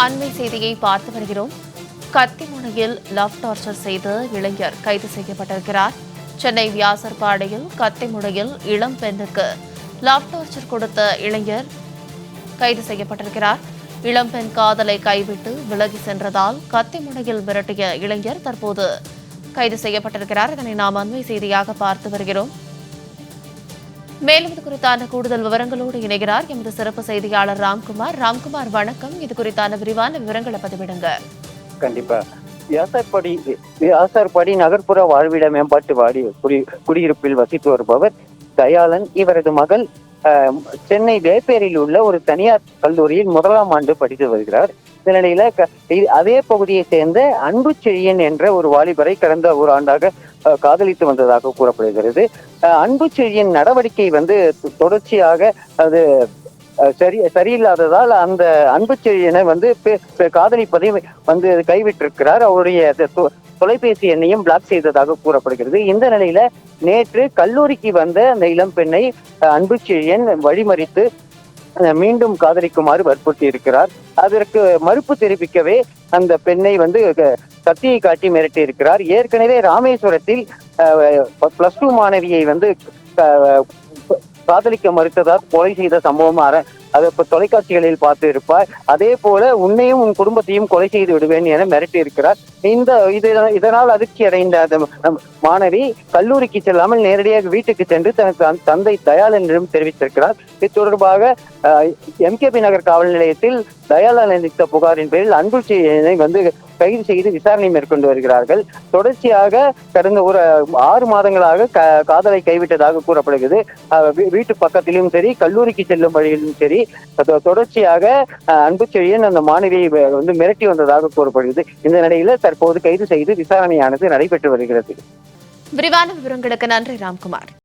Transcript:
அண்மை செய்தியை பார்த்து வருகிறோம். கத்திமுனையில் லவ் டார்ச்சர் செய்த இளைஞர் கைது செய்யப்பட்டிருக்கிறார். சென்னை வியாசர்பாடியில் கத்திமுனையில் இளம் பெண்ணுக்கு லவ் டார்ச்சர் கொடுத்த இளைஞர் கைது செய்யப்பட்டிருக்கிறார். இளம்பெண் காதலை கைவிட்டு விலகி சென்றதால் கத்திமுனையில் மிரட்டிய இளைஞர் தற்போது கைது செய்யப்பட்டிருக்கிறார். இதனை நாம் அண்மை செய்தியாக பார்த்து வருகிறோம். மேலும் இது குறித்தான கூடுதல் விவரங்களோடு இணைகிறார் எமது சிறப்பு செய்தியாளர் ராம்குமார். ராம்குமார், வணக்கம். இது குறித்தான விரிவான விவரங்களை பதிவிடுங்க. கண்டிப்பா. வியாசர்பாடி நகர்ப்புற வாழ்விட மேம்பாட்டு குடியிருப்பில் வசித்து வருபவர் தயாளன். இவரது மகள் சென்னை வேப்பேரியில் உள்ள ஒரு தனியார் கல்லூரியில் 1ஆம் ஆண்டு படித்து வருகிறார். இந்த நிலையில அதே பகுதியை சேர்ந்த அன்பு செழியன் என்ற ஒரு வாலிபரை கடந்த ஒரு ஆண்டாக காதலித்து வந்ததாக கூறப்படுகிறது. அன்பு செழியன் நடவடிக்கை தொடர்ச்சியாக அது சரியில்லாததால் அந்த அன்பு செழியனை காதலிப்பதை கைவிட்டிருக்கிறார். அவருடைய தொலைபேசி எண்ணையும் பிளாக் செய்ததாக கூறப்படுகிறது. இந்த நிலையில நேற்று கல்லூரிக்கு வந்த அந்த இளம் பெண்ணை அன்பு செழியன் வழிமறித்து மீண்டும் காதலிக்குமாறு வற்புறுத்தி இருக்கிறார். அதற்கு மறுப்பு தெரிவிக்கவே அந்த பெண்ணை கத்தியை காட்டி மிரட்டி இருக்கிறார். ஏற்கனவே ராமேஸ்வரத்தில் +2 மாணவியை காதலிக்க மறுத்ததால் கொலை செய்த சம்பவம் அதை தொலைக்காட்சிகளில் பார்த்து இருப்பார். அதே போல உன்னையும் உன் குடும்பத்தையும் கொலை செய்து விடுவேன் என மிரட்டி இருக்கிறார். இதனால் அதிர்ச்சி அடைந்த அந்த மாணவி கல்லூரிக்கு செல்லாமல் நேரடியாக வீட்டுக்கு சென்று தனது தந்தை தயாளனிடம் தெரிவித்திருக்கிறார். இது தொடர்பாக MKB நகர் காவல் நிலையத்தில் தயாளன் அளித்த புகாரின் பேரில் அன்பு செழியனை கைது செய்து விசாரணை மேற்கொண்டு வருகிறார்கள். தொடர்ச்சியாக கடந்த ஒரு 6 மாதங்களாக காதலை கைவிட்டதாக கூறப்படுகிறது. வீட்டு பக்கத்திலும் சரி, கல்லூரிக்கு செல்லும் வழியிலும் சரி, தொடர்ச்சியாக அன்பு செழியன் அந்த மாணவியை மிரட்டி வந்ததாக கூறப்படுகிறது. இந்த நிலையில தற்போது கைது செய்து விசாரணையானது நடைபெற்று வருகிறது. விரிவான விவரங்களுக்கு நன்றி ராம்குமார்.